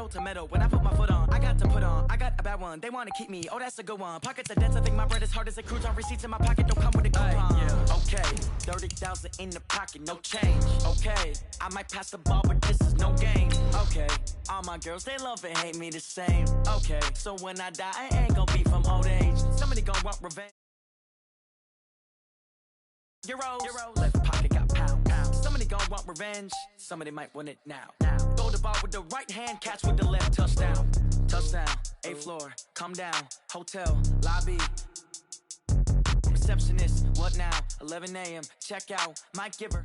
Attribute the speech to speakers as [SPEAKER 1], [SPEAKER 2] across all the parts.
[SPEAKER 1] metal to metal. When I put my foot on, I got to put on. I got a bad one, they wanna keep me. Oh, that's a good one. Pockets are dense, I think my bread is hard as a crouton. Receipts in my pocket don't come with a coupon. Okay, 30,000 in the pocket, no change. Okay, I might pass the ball, but this is no game. Okay, all my girls, they love and hate me the same. Okay, so when I die, I ain't gonna be from old age. Somebody gonna want revenge. Euros, left pocket got pound. Somebody gon' want revenge, somebody might want it now. Throw the ball with the right hand, catch with the left, touchdown. Touchdown, 8th floor, come down, hotel, lobby. Receptionist, what now? 11 a.m., check out, Mike Giver.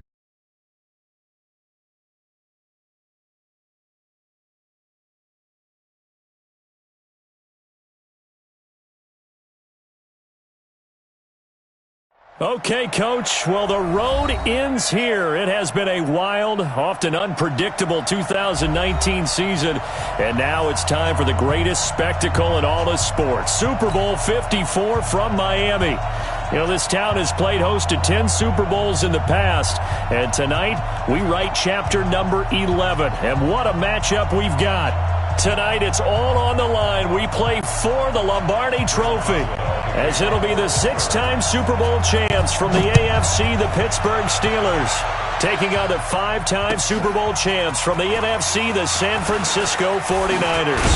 [SPEAKER 2] Okay, Coach. Well, the road ends here. It has been a wild, often unpredictable 2019 season, and now it's time for the greatest spectacle in all of sports. Super Bowl 54 from Miami. You know, this town has played host to 10 Super Bowls in the past, and tonight we write chapter number 11. And what a matchup we've got. Tonight, it's all on the line. We play for the Lombardi Trophy, as it'll be the 6-time Super Bowl champs from the AFC, the Pittsburgh Steelers, taking on the 5-time Super Bowl champs from the NFC, the San Francisco 49ers.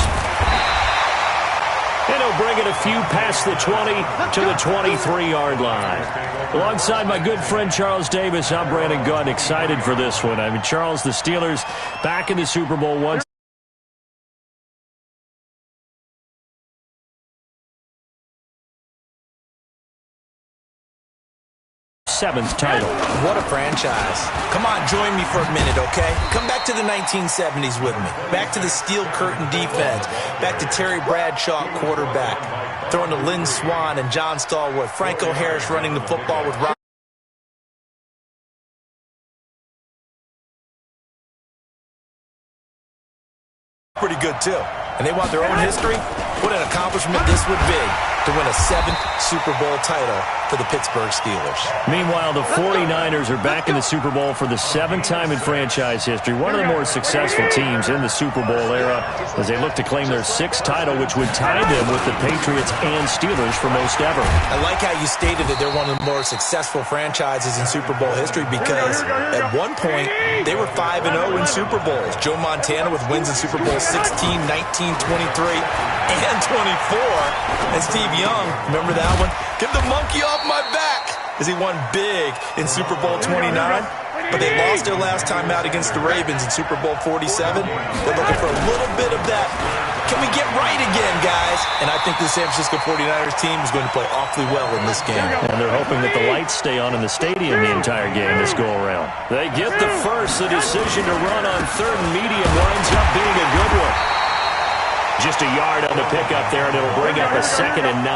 [SPEAKER 2] And he'll bring it a few past the 20 to the 23-yard line. Alongside my good friend Charles Davis, I'm Brandon Gunn, excited for this one. I mean, Charles, the Steelers back in the Super Bowl once. 7th title.
[SPEAKER 3] What a franchise. Come on, join me for a minute, okay? Come back to the 1970s with me. Back to the steel curtain defense. Back to Terry Bradshaw, quarterback. Throwing to Lynn Swann and John Stallworth. Franco Harris running the football with Rob. Pretty good, too. And they want their own history? What an accomplishment this would be to win a 7th Super Bowl title for the Pittsburgh Steelers.
[SPEAKER 2] Meanwhile, the 49ers are back in the Super Bowl for the 7th time in franchise history. One of the more successful teams in the Super Bowl era as they look to claim their 6th title, which would tie them with the Patriots and Steelers for most ever.
[SPEAKER 3] I like how you stated that they're one of the more successful franchises in Super Bowl history because at one point, they were 5-0 in Super Bowls. Joe Montana with wins in Super Bowl 16, 19, 23, and 24. And Steve Young, remember that one? Get the monkey off my back as he won big in Super Bowl 29. But they lost their last time out against the Ravens in Super Bowl 47. They're looking for a little bit of that. Can we get right again, guys? And I think the San Francisco 49ers team is going to play awfully well in this game.
[SPEAKER 2] And they're hoping that the lights stay on in the stadium the entire game this go-around. They get the first. The decision to run on 3rd and medium winds up being a good one. Just a yard on the pickup there, and it'll bring up a 2nd and 9.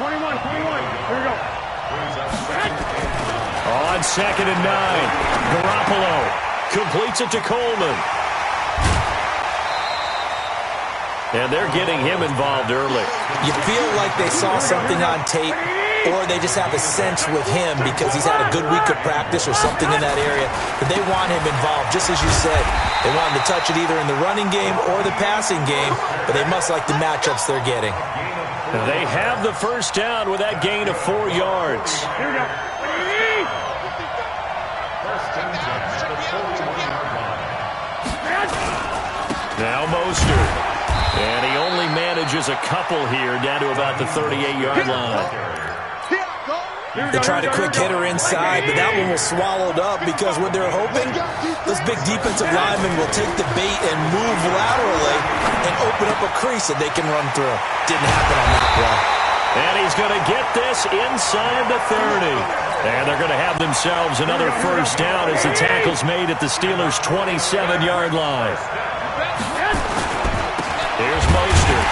[SPEAKER 4] 21. Here we go.
[SPEAKER 2] On 2nd and 9, Garoppolo completes it to Coleman. And they're getting him involved early.
[SPEAKER 3] You feel like they saw something on tape, or they just have a sense with him because he's had a good week of practice or something in that area, that they want him involved, just as you said. They want him to touch it either in the running game or the passing game, but they must like the matchups they're getting.
[SPEAKER 2] They have the first down with that gain of 4 yards.
[SPEAKER 4] Here we go.
[SPEAKER 2] Now Mostert. And he only manages a couple here down to about the 38-yard line.
[SPEAKER 3] They tried a quick hitter inside, but that one was swallowed up because what they're hoping, this big defensive lineman will take the bait and move laterally and open up a crease that they can run through. Didn't happen on that play.
[SPEAKER 2] And he's going to get this inside the 30. And they're going to have themselves another first down as the tackle's made at the Steelers' 27-yard line. Here's Mostert.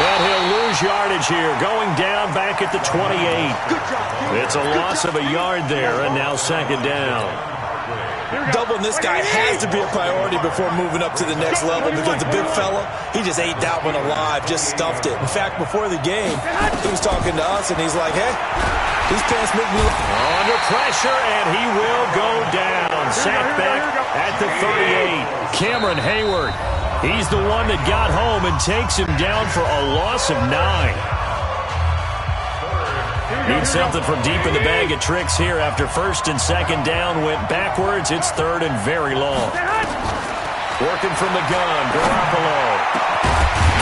[SPEAKER 2] And he'll lose yardage here, going down back at the 28. It's a loss of a yard there, and now 2nd down.
[SPEAKER 3] Doubling this guy has to be a priority before moving up to the next level because the big fella, he just ate that one alive, just stuffed it. In fact, before the game, he was talking to us, and he's like, hey, these pants make me look.
[SPEAKER 2] Under pressure, and he will go down. Sacked back at the 38. Cameron Hayward. He's the one that got home and takes him down for a loss of 9. Needs something from deep in the bag of tricks here after first and second down went backwards. It's third and very long. Working from the gun, Garoppolo.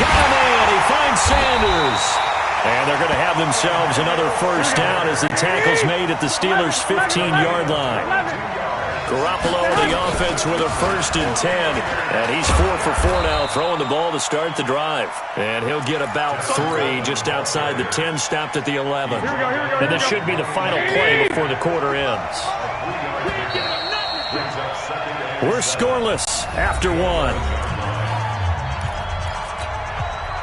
[SPEAKER 2] Got a man, he finds Sanders. And they're going to have themselves another first down as the tackle's made at the Steelers' 15-yard line. Garoppolo, the offense with a first and 10. And he's 4 for 4 now, throwing the ball to start the drive. And he'll get about 3 just outside the 10, stopped at the 11. And this should be the final play before the quarter ends. We're scoreless after 1.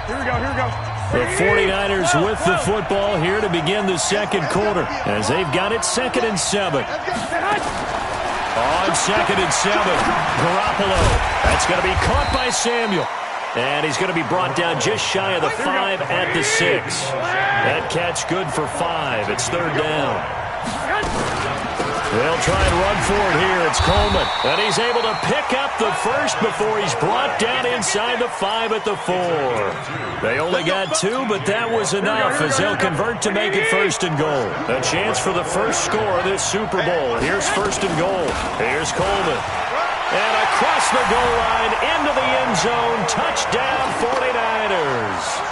[SPEAKER 4] Here we go.
[SPEAKER 2] The 49ers with the football here to begin the second quarter as they've got it 2nd and 7. On 2nd and 7, Garoppolo. That's going to be caught by Samuel. And he's going to be brought down just shy of the 5 at the 6. That catch good for 5. It's third down. They'll try and run for it here. It's Coleman. And he's able to pick up the first before he's brought down inside the 5 at the 4. They only got 2, but that was enough as they'll convert to make it first and goal. A chance for the first score of this Super Bowl. Here's first and goal. Here's Coleman. And across the goal line into the end zone. Touchdown 49ers.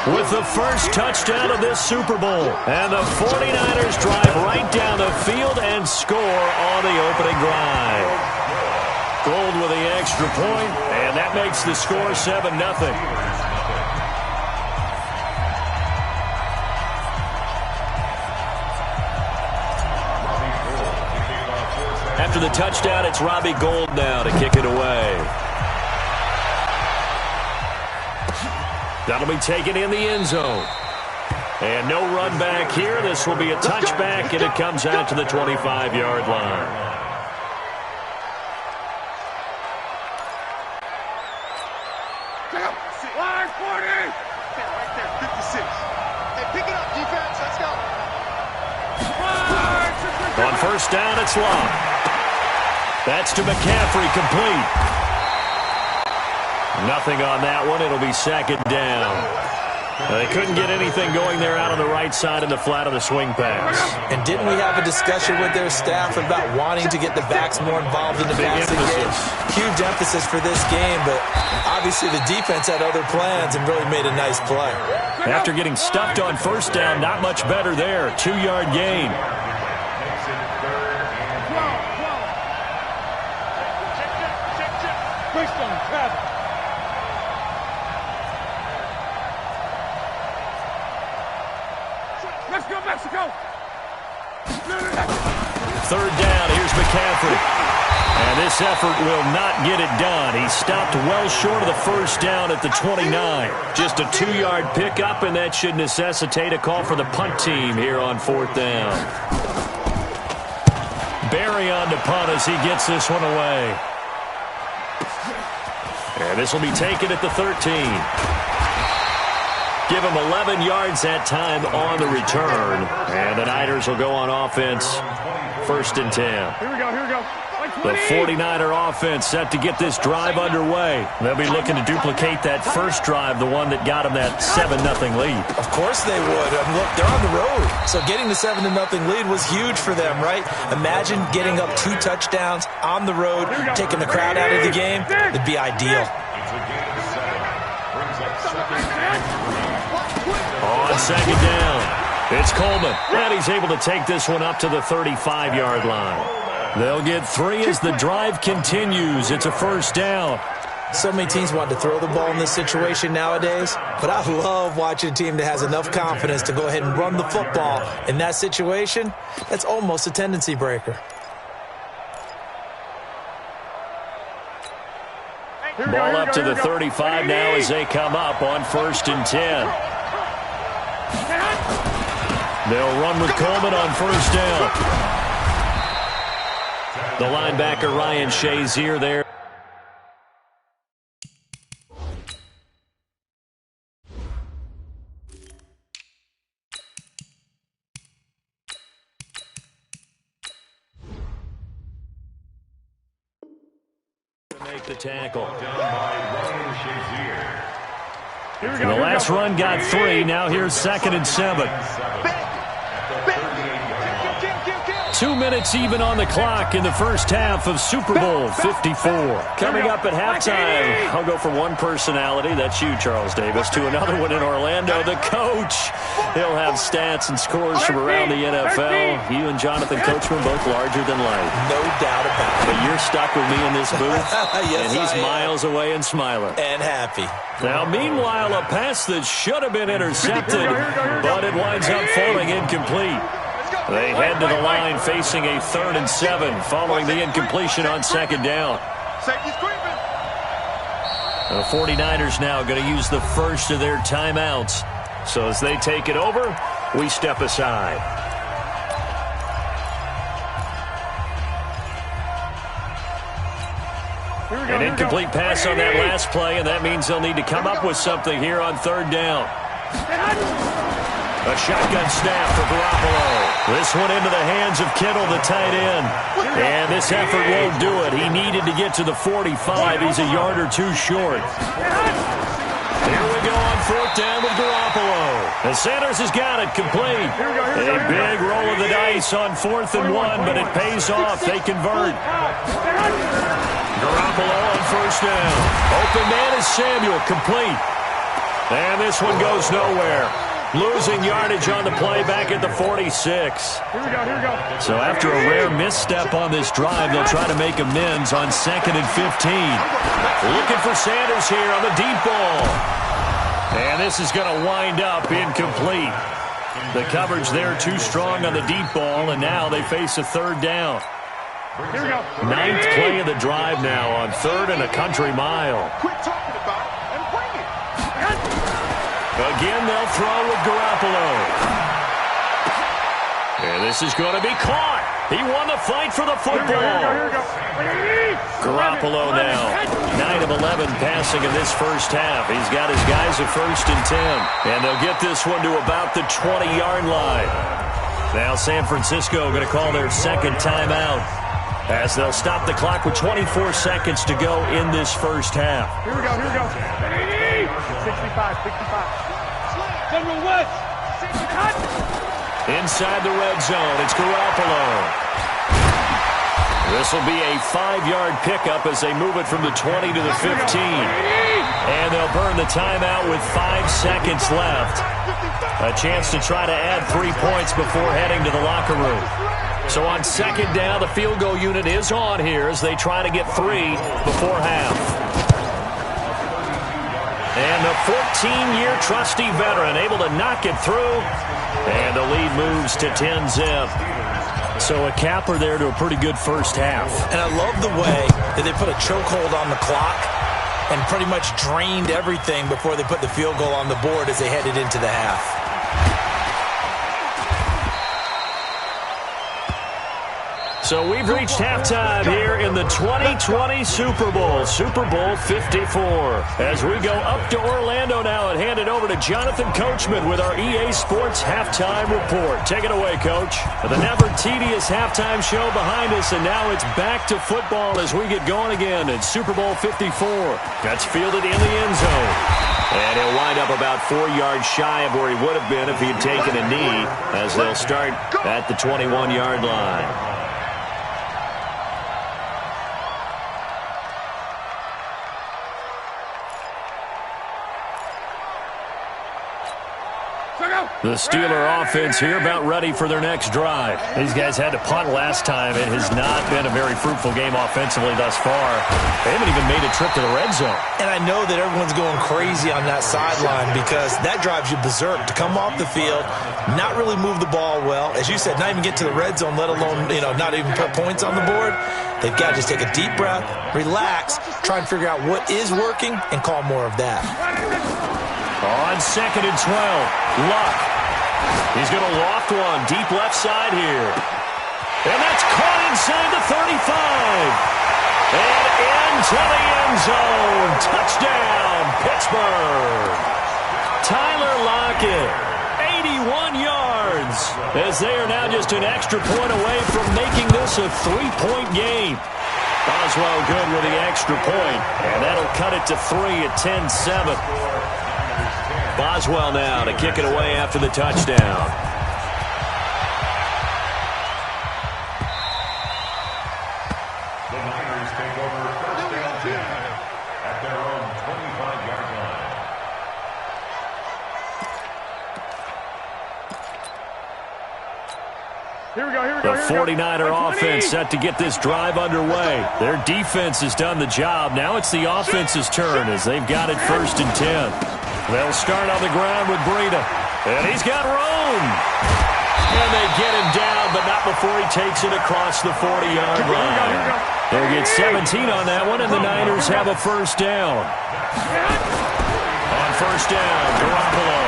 [SPEAKER 2] With the first touchdown of this Super Bowl. And the 49ers drive right down the field and score on the opening drive. Gold with the extra point, and that makes the score 7-0. After the touchdown, it's Robbie Gould now to kick it away. That'll be taken in the end zone. And no run back here. This will be a touchback, and it comes out to the 25-yard line.
[SPEAKER 4] Line 40!
[SPEAKER 5] Right there, 56. Hey, pick it up, defense. Let's go.
[SPEAKER 2] On first down, it's long. That's to McCaffrey, complete. Nothing on that one. It'll be second down. They couldn't get anything going there out on the right side in the flat of the swing pass.
[SPEAKER 3] And didn't we have a discussion with their staff about wanting to get the backs more involved in the passing game? Huge emphasis for this game, but obviously the defense had other plans and really made a nice play.
[SPEAKER 2] After getting stuffed on first down, not much better there. 2-yard gain.
[SPEAKER 4] Let's go, Mexico!
[SPEAKER 2] Third down, here's McCaffrey. And this effort will not get it done. He stopped well short of the first down at the 29. Just a 2-yard pickup, and that should necessitate a call for the punt team here on fourth down. Barry on to punt as he gets this one away. And this will be taken at the 13. Give him 11 yards that time on the return. And the Niners will go on offense, first and 10.
[SPEAKER 4] Here we go.
[SPEAKER 2] The 49er offense set to get this drive underway. They'll be looking to duplicate that first drive, the one that got them that 7-0 lead.
[SPEAKER 3] Of course they would. I mean, look, they're on the road. So getting the 7-0 lead was huge for them, right? Imagine getting up 2 touchdowns on the road, taking the crowd out of the game. It'd be ideal.
[SPEAKER 2] On second down, it's Coleman. And he's able to take this one up to the 35-yard line. They'll get 3 as the drive continues. It's a first down.
[SPEAKER 3] So many teams want to throw the ball in this situation nowadays, but I love watching a team that has enough confidence to go ahead and run the football. In that situation, that's almost a tendency breaker.
[SPEAKER 2] Ball up to the 35 now as they come up on first and 10. They'll run with Coleman on first down. The linebacker, Ryan Shazier, there. make the tackle.
[SPEAKER 4] Here we
[SPEAKER 2] The last run got 3. Now here's 2nd and 7. 2 minutes even on the clock in the first half of Super Bowl 54. Coming up at halftime, I'll go from one personality, that's you, Charles Davis, to another one in Orlando, the coach. He'll have stats and scores from around the NFL. You and Jonathan Coachman, both larger than life.
[SPEAKER 3] No doubt about it.
[SPEAKER 2] But you're stuck with me in this booth,
[SPEAKER 3] Yes,
[SPEAKER 2] and he's
[SPEAKER 3] I am.
[SPEAKER 2] miles away and smiling.
[SPEAKER 3] And happy.
[SPEAKER 2] Now, meanwhile, a pass that should have been intercepted, but it winds up falling incomplete. They head to the line facing a 3rd and 7 following the incompletion on 2nd down. The 49ers now going to use the first of their timeouts. So as they take it over, we step aside. An incomplete pass on that last play, and that means they'll need to come up with something here on 3rd down. A shotgun snap for Garoppolo. This one into the hands of Kittle, the tight end. And this effort won't do it. He needed to get to the 45. He's a yard or 2 short. Here we go on 4th down with Garoppolo. And Sanders has got it complete. A big roll of the dice on 4th and 1, but it pays off. They convert. Garoppolo on 1st down. Open man is Samuel, complete. And this one goes nowhere. Losing yardage on the play back at the 46.
[SPEAKER 4] Here we go.
[SPEAKER 2] So after a rare misstep on this drive, they'll try to make amends on 2nd and 15. Looking for Sanders here on the deep ball. And this is going to wind up incomplete. The coverage there too strong on the deep ball, and now they face a 3rd down.
[SPEAKER 4] Here we go.
[SPEAKER 2] 9th play of the drive now on 3rd and a country mile.
[SPEAKER 5] Quit talking about it and bring it.
[SPEAKER 2] Again, they'll throw with Garoppolo. And this is going to be caught. He won the fight for the football.
[SPEAKER 4] Here we go.
[SPEAKER 2] Garoppolo now, 9 of 11 passing in this first half. He's got his guys at 1st and 10. And they'll get this one to about the 20-yard line. Now San Francisco going to call their 2nd timeout as they'll stop the clock with 24 seconds to go in this first half.
[SPEAKER 4] Here we go. 65. General West.
[SPEAKER 2] Inside the red zone, it's Garoppolo. This will be a 5-yard pickup as they move it from the 20 to the 15. And they'll burn the timeout with 5 seconds left. A chance to try to add 3 points before heading to the locker room. So on 2nd down, the field goal unit is on here as they try to get 3 before half. And the 14-year trusty veteran able to knock it through. And the lead moves to 10-zip. So a capper there to a pretty good first half.
[SPEAKER 3] And I love the way that they put a chokehold on the clock and pretty much drained everything before they put the field goal on the board as they headed into the half.
[SPEAKER 2] So we've reached halftime here in the 2020 Super Bowl, Super Bowl 54. As we go up to Orlando now and hand it over to Jonathan Coachman with our EA Sports Halftime Report. Take it away, Coach. The never tedious halftime show behind us, and now it's back to football as we get going again in Super Bowl 54. That's fielded in the end zone. And he'll wind up about 4 yards shy of where he would have been if he had taken a knee, as they'll start at the 21-yard line. The Steeler offense here about ready for their next drive. These guys had to punt last time. It has not been a very fruitful game offensively thus far. They haven't even made a trip to the red zone.
[SPEAKER 3] And I know that everyone's going crazy on that sideline because that drives you berserk to come off the field, not really move the ball well. As you said, not even get to the red zone, let alone, not even put points on the board. They've got to just take a deep breath, relax, try and figure out what is working, and call more of that.
[SPEAKER 2] On 2nd and 12, Luck. He's going to loft one deep left side here. And that's caught inside the 35. And into the end zone. Touchdown, Pittsburgh. Tyler Lockett, 81 yards. As they are now just an extra point away from making this a 3-point game. Boswell good with the extra point, and that'll cut it to 3 at 10-7. Boswell now to kick it away after the touchdown.
[SPEAKER 6] The Niners take over first and 10 at their own 25-yard line.
[SPEAKER 4] Here we go, here we
[SPEAKER 2] The
[SPEAKER 4] go, here we go.
[SPEAKER 2] 49er offense set to get this drive underway. Their defense has done the job. Now it's the offense's turn as they've got it 1st and 10. They'll start on the ground with Breida. And he's got room. And they get him down, but not before he takes it across the 40-yard line. They'll get 17 on that one, and the Niners have a first down. On first down, Garoppolo.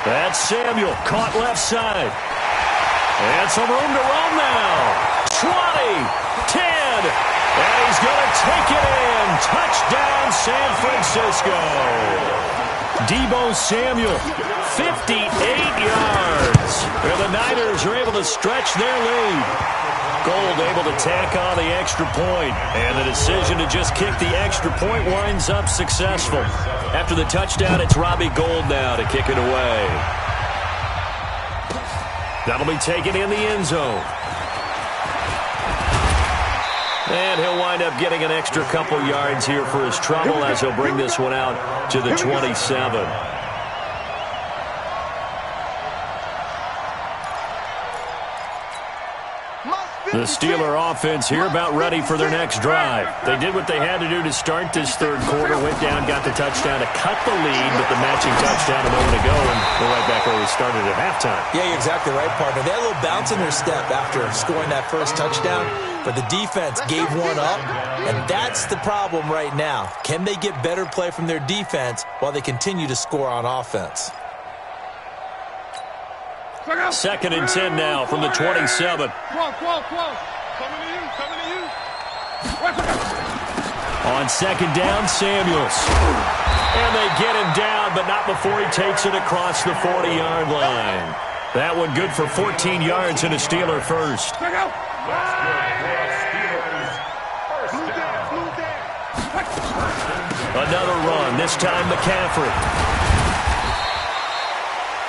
[SPEAKER 2] That's Samuel, caught left side. And some room to roam now. 20, 10, and he's going to take it in. Touchdown, San Francisco. Deebo Samuel, 58 yards. And the Niners are able to stretch their lead. Gold able to tack on the extra point, and the decision to just kick the extra point winds up successful. After the touchdown, it's Robbie Gould now to kick it away. That'll be taken in the end zone. And he'll wind up getting an extra couple yards here for his trouble as he'll bring this one out to the 27. The Steeler offense here about ready for their next drive. They did what they had to do to start this third quarter, went down, got the touchdown to cut the lead, but the matching touchdown a moment ago, and we're right back where we started at halftime.
[SPEAKER 3] Yeah, you're exactly right, partner. They had a little bounce in their step after scoring that first touchdown, but the defense gave one up, and that's the problem right now. Can they get better play from their defense while they continue to score on offense?
[SPEAKER 2] 2nd and 10 now from the 27.
[SPEAKER 5] Coming to you.
[SPEAKER 2] On 2nd down, Samuels. And they get him down, but not before he takes it across the 40-yard line. That one good for 14 yards and a Steeler first. Another run, this time McCaffrey.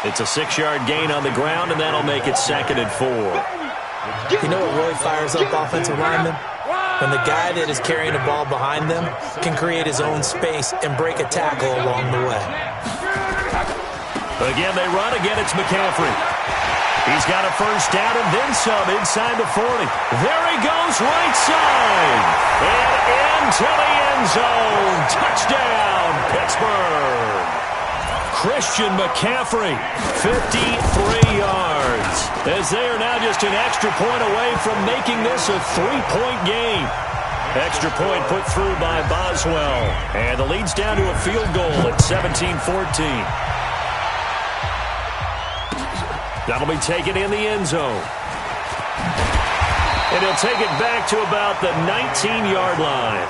[SPEAKER 2] It's a 6-yard gain on the ground, and that'll make it 2nd and 4.
[SPEAKER 3] You know what really fires up offensive linemen? When the guy that is carrying the ball behind them can create his own space and break a tackle along the way.
[SPEAKER 2] Again, they run. Again, it's McCaffrey. He's got a first down and then some inside the 40. There he goes, right side. And into the end zone. Touchdown, Pittsburgh. Christian McCaffrey, 53 yards, as they are now just an extra point away from making this a 3-point game. Extra point put through by Boswell, and the lead's down to a field goal at 17-14. That'll be taken in the end zone. And he'll take it back to about the 19-yard line.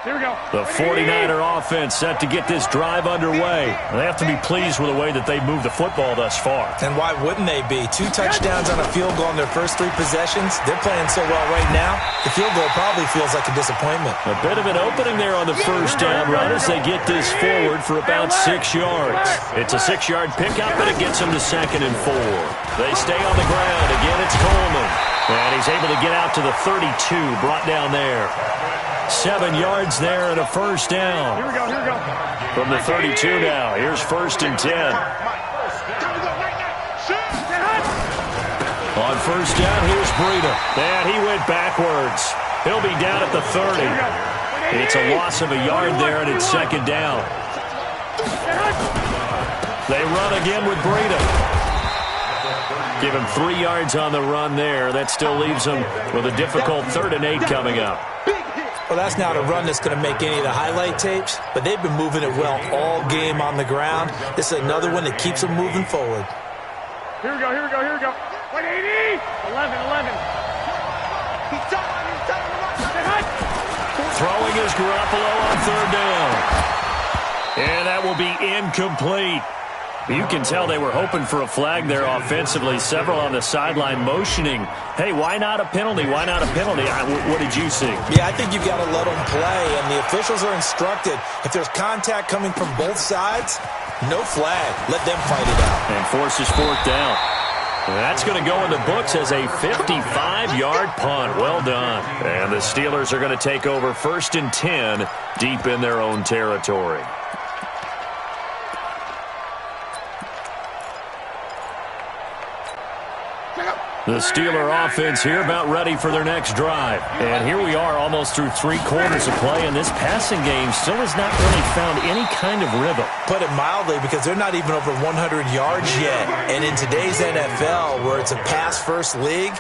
[SPEAKER 4] Here we go.
[SPEAKER 2] The 49er offense set to get this drive underway. They have to be pleased with the way that they've moved the football thus far.
[SPEAKER 3] And why wouldn't they be? 2 touchdowns on a field goal in their first 3 possessions. They're playing so well right now, the field goal probably feels like a disappointment.
[SPEAKER 2] A bit of an opening there on the first down run as they get this forward for about 6 yards. It's a 6-yard pickup, but it gets them to 2nd and 4. They stay on the ground. Again, it's Coleman. And he's able to get out to the 32, brought down there. 7 yards there and a first down.
[SPEAKER 4] Here we go.
[SPEAKER 2] From the 32 now, here's 1st and 10. On first down, here's Breida. And he went backwards. He'll be down at the 30. It's a loss of a yard there, and it's 2nd down. They run again with Breida. Give him 3 yards on the run there. That still leaves him with a difficult 3rd and 8 coming up.
[SPEAKER 3] Well, that's not a run that's going to make any of the highlight tapes, but they've been moving it well all game on the ground. This is another one that keeps them moving forward.
[SPEAKER 4] Here we go. 180. 11.
[SPEAKER 5] He's done.
[SPEAKER 2] Throwing is Garoppolo on 3rd down. And that will be incomplete. You can tell they were hoping for a flag there offensively. Several on the sideline motioning, hey, why not a penalty? Why not a penalty? What did you see?
[SPEAKER 3] Yeah, I think you've got to let them play, and the officials are instructed, if there's contact coming from both sides, no flag. Let them fight it out.
[SPEAKER 2] And forces fourth down. And that's going to go in the books as a 55-yard punt. Well done. And the Steelers are going to take over 1st and 10 deep in their own territory. The Steeler offense here about ready for their next drive. And here we are almost through 3 quarters of play, and this passing game still has not really found any kind of rhythm.
[SPEAKER 3] Put it mildly, because they're not even over 100 yards yet. And in today's NFL, where it's a pass-first league,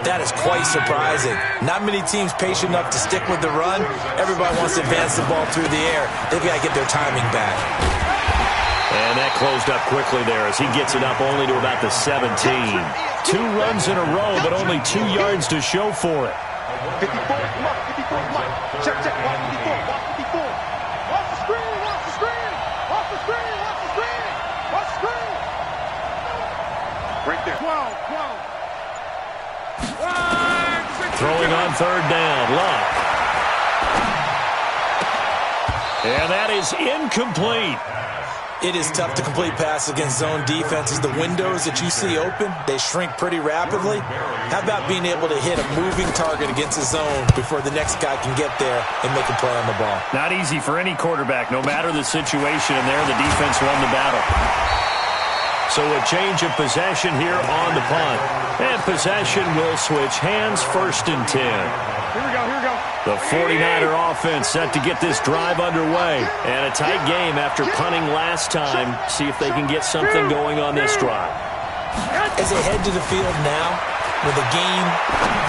[SPEAKER 3] that is quite surprising. Not many teams patient enough to stick with the run. Everybody wants to advance the ball through the air. They've got to get their timing back.
[SPEAKER 2] And that closed up quickly there as he gets it up only to about the 17. 2 runs in a row, but only 2 yards to show for it.
[SPEAKER 5] 54, come on, 54, come on. Check, watch 54, watch 54. Watch the screen, watch the screen. Watch the screen, watch the screen. Watch the screen. Right there. 12.
[SPEAKER 2] Throwing on 3rd down, Luck. And that is incomplete.
[SPEAKER 3] It is tough to complete passes against zone defenses. The windows that you see open, they shrink pretty rapidly. How about being able to hit a moving target against a zone before the next guy can get there and make a play on the ball?
[SPEAKER 2] Not easy for any quarterback. No matter the situation in there, the defense won the battle. So a change of possession here on the punt. And possession will switch hands, 1st and 10.
[SPEAKER 4] Here we go.
[SPEAKER 2] The 49er offense set to get this drive underway. And a tight game after punting last time. See if they can get something going on this drive.
[SPEAKER 3] As they head to the field now, with the game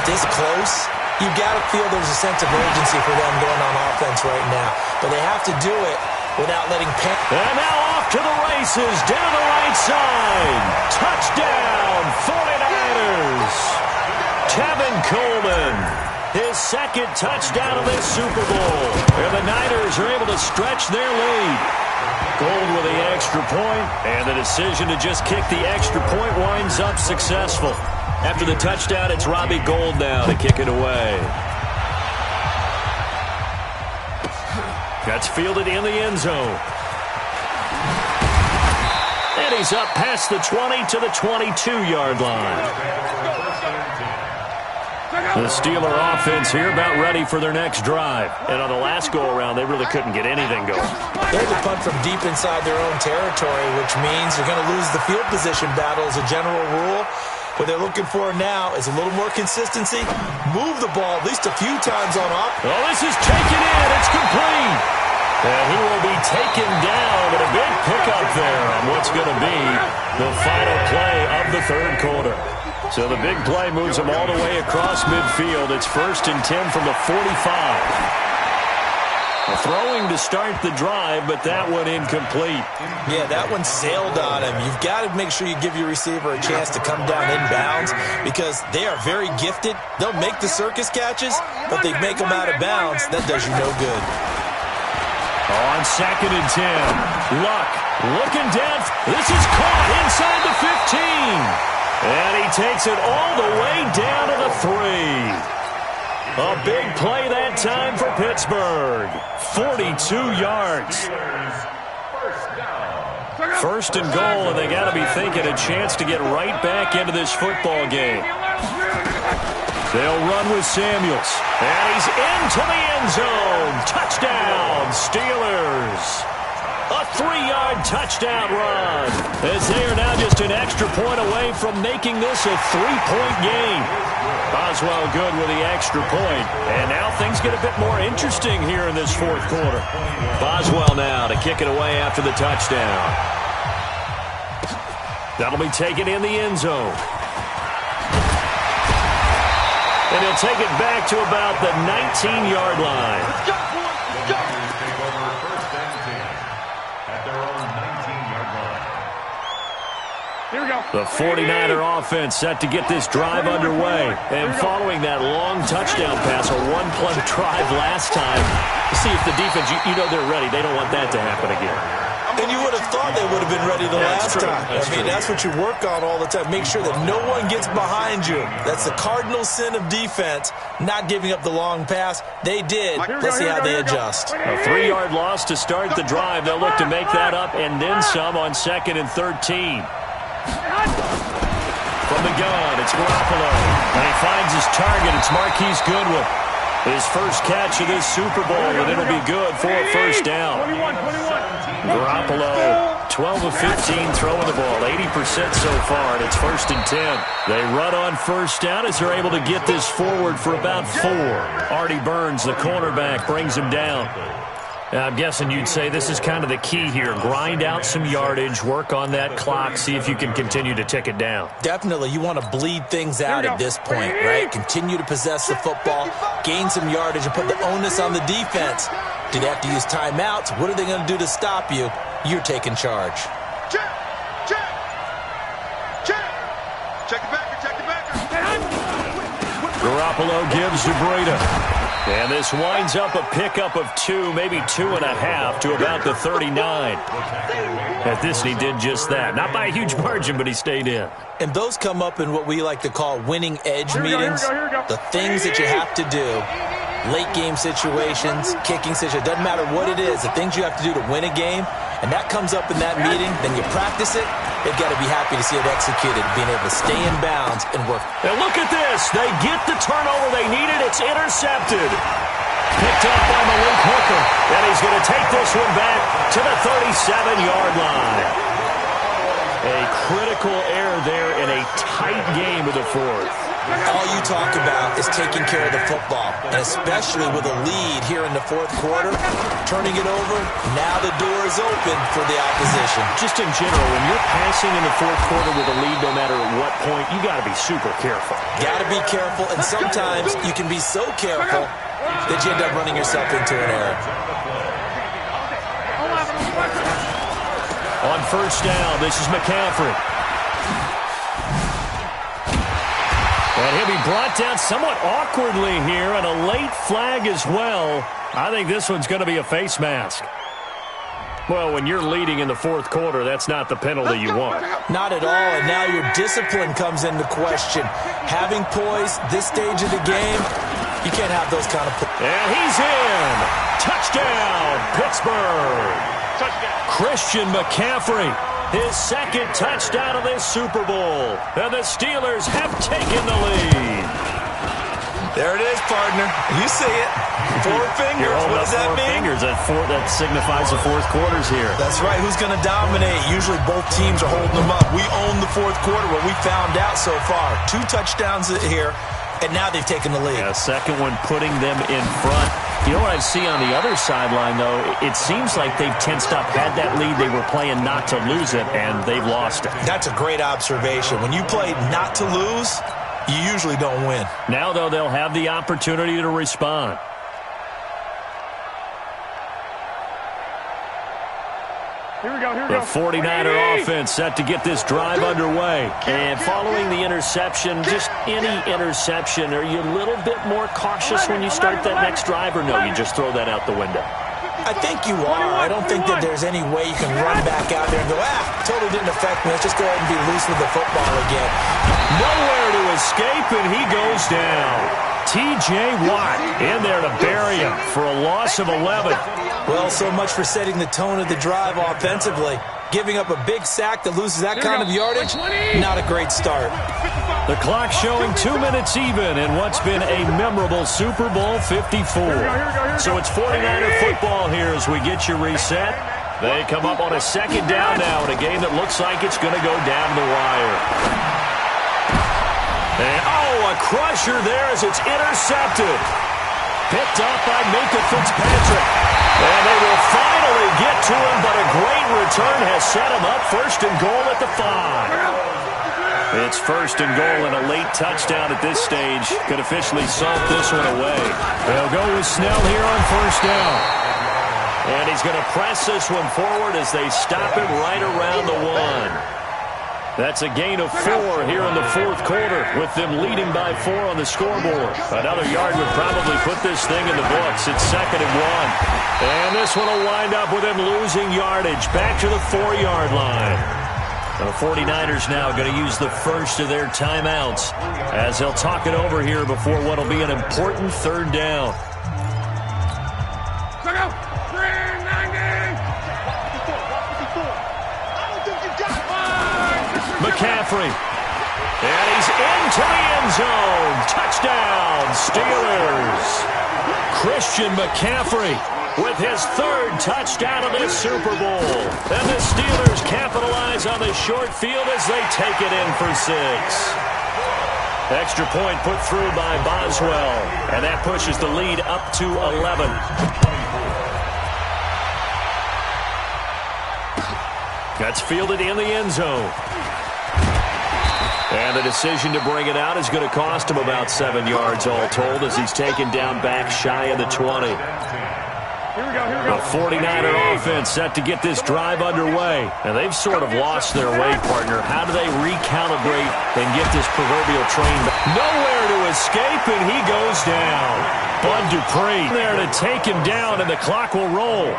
[SPEAKER 3] this close, you've got to feel there's a sense of urgency for them going on offense right now. But they have to do it without letting panic.
[SPEAKER 2] And now off to the races, down the right side. Touchdown, 49ers. Tevin Coleman. His 2nd touchdown of this Super Bowl. And the Niners are able to stretch their lead. Gold with the extra point, and the decision to just kick the extra point winds up successful. After the touchdown, it's Robbie Gould now to kick it away. That's fielded in the end zone. And he's up past the 20 to the 22-yard line. The Steeler offense here about ready for their next drive. And on the last go-around, they really couldn't get anything going.
[SPEAKER 3] They're to punt from deep inside their own territory, which means they're going to lose the field position battle as a general rule. What they're looking for now is a little more consistency. Move the ball at least a few times on off.
[SPEAKER 2] Oh, this is taken in. It's complete. And he will be taken down with a big pickup there on what's going to be the final play of the 3rd quarter. So the big play moves them all the way across midfield. It's 1st and 10 from the 45. A throwing to start the drive, but that one incomplete.
[SPEAKER 3] Yeah, that one sailed on him. You've got to make sure you give your receiver a chance to come down inbounds because they are very gifted. They'll make the circus catches, but they make them out of bounds. That does you no good.
[SPEAKER 2] On 2nd and 10, Luck looking down. This is caught inside the 15. And he takes it all the way down to the 3. A big play that time for Pittsburgh. 42 yards. 1st and goal, and they got to be thinking a chance to get right back into this football game. They'll run with Samuels. And he's into the end zone. Touchdown, Steelers. A 3-yard touchdown run, as they are now just an extra point away from making this a 3-point game. Boswell good with the extra point, and now things get a bit more interesting here in this 4th quarter. Boswell now to kick it away after the touchdown. That'll be taken in the end zone. And he'll take it back to about the 19-yard line.
[SPEAKER 6] Let's go, boys, let's go. Take over 1st and 10 at their own 19-yard line.
[SPEAKER 4] Here we go.
[SPEAKER 2] The 49er offense set to get this drive underway. And following that long touchdown pass, a 1-play drive last time, see if the defense, you know they're ready. They don't want that to happen again.
[SPEAKER 3] And you would have have thought they would have been ready the last time. That's what you work on all the time. Make sure that no one gets behind you. That's the cardinal sin of defense, not giving up the long pass. They did. Let's see how they adjust.
[SPEAKER 2] A 3-yard loss to start the drive. They'll look to make that up and then some on 2nd and 13. From the gun, it's Garoppolo. And he finds his target. It's Marquise Goodwin. His first catch of this Super Bowl, and it'll be good for a first down. Garoppolo, 12 of 15 throwing the ball, 80% so far, and it's 1st and 10. They run on first down as they're able to get this forward for about 4. Artie Burns, the cornerback, brings him down. I'm guessing you'd say this is kind of the key here. Grind out some yardage, work on that clock, see if you can continue to tick it down.
[SPEAKER 3] Definitely. You want to bleed things out at this point, right? Continue to possess the football, gain some yardage, and put the onus on the defense. Do they have to use timeouts? What are they going to do to stop you? You're taking charge.
[SPEAKER 5] Check it back.
[SPEAKER 2] Garoppolo gives to Breida. And this winds up a pickup of 2, maybe 2.5 to about the 39. At this, he did just that. Not by a huge margin, but he stayed in.
[SPEAKER 3] And those come up in what we like to call winning edge meetings. The things that you have to do, late game situations, kicking situations, doesn't matter what it is, the things you have to do to win a game, and that comes up in that meeting, then you practice it. They've got to be happy to see it executed, being able to stay in bounds and work.
[SPEAKER 2] And look at this. They get the turnover they needed. It's intercepted. Picked up by Malik Hooker. And he's going to take this one back to the 37-yard line. A critical error there in a tight game of the 4th.
[SPEAKER 3] All you talk about is taking care of the football, and especially with a lead here in the 4th quarter, turning it over, now the door is open for the opposition.
[SPEAKER 2] Just in general, when you're passing in the 4th quarter with a lead, no matter at what point, you got to be super careful.
[SPEAKER 3] Got to be careful, and sometimes you can be so careful that you end up running yourself into an error.
[SPEAKER 2] On first down, this is McCaffrey. And he'll be brought down somewhat awkwardly here, and a late flag as well. I think this one's going to be a face mask. Well, when you're leading in the 4th quarter, that's not the penalty you want.
[SPEAKER 3] Not at all, and now your discipline comes into question. Having poise this stage of the game, you can't have those kind of...
[SPEAKER 2] And he's in! Touchdown, Pittsburgh!
[SPEAKER 5] Touchdown.
[SPEAKER 2] Christian McCaffrey, his 2nd touchdown of this Super Bowl. And the Steelers have taken the lead.
[SPEAKER 3] There it is, partner. You see it. 4 fingers. What does that mean?
[SPEAKER 2] 4 fingers. That signifies the 4th quarter's here.
[SPEAKER 3] That's right. Who's going to dominate? Usually both teams are holding them up. We own the 4th quarter, what we found out so far. 2 touchdowns here, and now they've taken the lead.
[SPEAKER 2] Yeah, 2nd one putting them in front. You know what I see on the other sideline, though? It seems like they've tensed up, had that lead. They were playing not to lose it, and they've lost it.
[SPEAKER 3] That's a great observation. When you play not to lose, you usually don't win.
[SPEAKER 2] Now, though, they'll have the opportunity to respond.
[SPEAKER 4] Here we go.
[SPEAKER 2] The 49er offense set to get this drive underway. And following the interception, just any interception, are you a little bit more cautious when you start that next drive, or no, you just throw that out the window?
[SPEAKER 3] I think you are. I don't think that there's any way you can run back out there and go, totally didn't affect me. Let's just go ahead and be loose with the football again.
[SPEAKER 2] Nowhere to escape, and he goes down. T.J. Watt in there to bury him for a loss of 11.
[SPEAKER 3] Well, so much for setting the tone of the drive offensively. Giving up a big sack that loses that kind of yardage, not a great start.
[SPEAKER 2] The clock showing 2 minutes even in what's been a memorable Super Bowl 54. So it's 49er football here as we get you reset. They come up on a 2nd down now in a game that looks like it's going to go down the wire. And, a crusher there as it's intercepted. Picked up by Minka Fitzpatrick. And they will finally get to him, but a great return has set him up 1st and goal at the 5. It's 1st and goal and a late touchdown at this stage could officially salt this one away. They'll go with Snell here on 1st down. And he's going to press this one forward as they stop him right around the 1. That's a gain of 4 here in the fourth quarter, with them leading by 4 on the scoreboard. Another yard would probably put this thing in the books. It's 2nd and 1. And this one will wind up with them losing yardage back to the 4-yard line. The 49ers now going to use the first of their timeouts as they'll talk it over here before what will be an important 3rd down. McCaffrey. And he's into the end zone. Touchdown, Steelers. Christian McCaffrey with his 3rd touchdown of this Super Bowl. And the Steelers capitalize on the short field as they take it in for 6. Extra point put through by Boswell. And that pushes the lead up to 11. That's fielded in the end zone. And the decision to bring it out is going to cost him about 7 yards all told as he's taken down back shy of the 20. The 49er offense set to get this drive underway. And they've sort of lost their way, partner. How do they recalibrate and get this proverbial train back? Nowhere to escape, and he goes down. Bud Dupree there to take him down, and the clock will roll.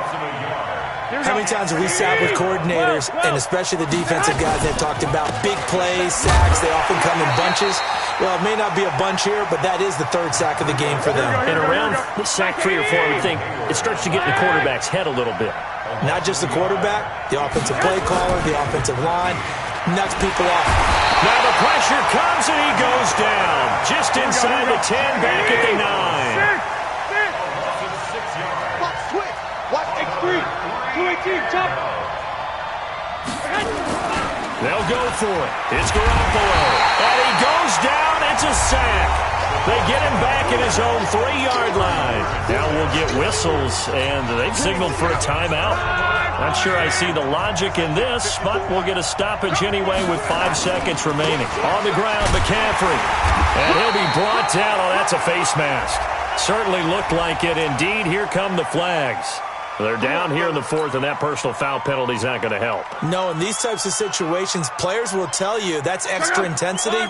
[SPEAKER 3] How many times have we sat with coordinators, and especially the defensive guys that talked about big plays, sacks, they often come in bunches. Well, it may not be a bunch here, but that is the 3rd sack of the game for them.
[SPEAKER 2] And around sack 3 or 4, I would think it starts to get in the quarterback's head a little bit.
[SPEAKER 3] Not just the quarterback, the offensive play caller, the offensive line, knocks people off.
[SPEAKER 2] Now the pressure comes, and he goes down. Just inside the 10, back at the 9.
[SPEAKER 5] Watch X3. 218, chop.
[SPEAKER 2] They'll go for it. It's Garoppolo. And he goes down. It's a sack. They get him back at his own 3-yard line. Now we'll get whistles, and they've signaled for a timeout. Not sure I see the logic in this, but we'll get a stoppage anyway with 5 seconds remaining. On the ground, McCaffrey. And he'll be brought down. Oh, that's a face mask. Certainly looked like it. Indeed, here come the flags. They're down here in the 4th, and that personal foul penalty is not going to help.
[SPEAKER 3] No, in these types of situations, players will tell you that's extra intensity.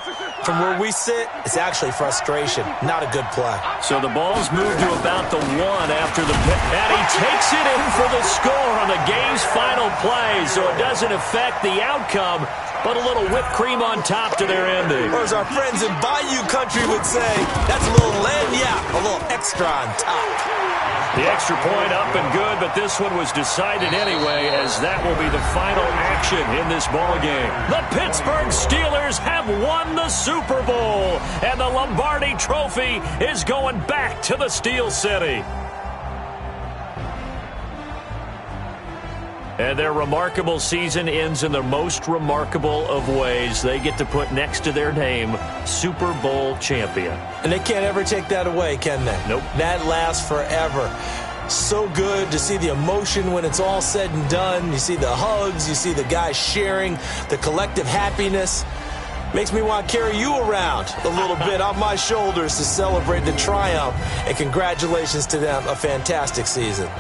[SPEAKER 3] From where we sit, it's actually frustration. Not a good play.
[SPEAKER 2] So the ball's moved to about the 1 after the pick. And he takes it in for the score on the game's final play, so it doesn't affect the outcome, but a little whipped cream on top to their ending.
[SPEAKER 3] Or as our friends in Bayou Country would say, that's a little lagniappe, a little extra on top.
[SPEAKER 2] The extra point up and good, but this one was decided anyway, as that will be the final action in this ballgame. The Pittsburgh Steelers have won the Super Bowl, and the Lombardi Trophy is going back to the Steel City. And their remarkable season ends in the most remarkable of ways. They get to put next to their name, Super Bowl champion.
[SPEAKER 3] And they can't ever take that away, can they?
[SPEAKER 2] Nope.
[SPEAKER 3] That lasts forever. So good to see the emotion when it's all said and done. You see the hugs, you see the guys sharing, the collective happiness. Makes me want to carry you around a little bit on my shoulders to celebrate the triumph. And congratulations to them, a fantastic season.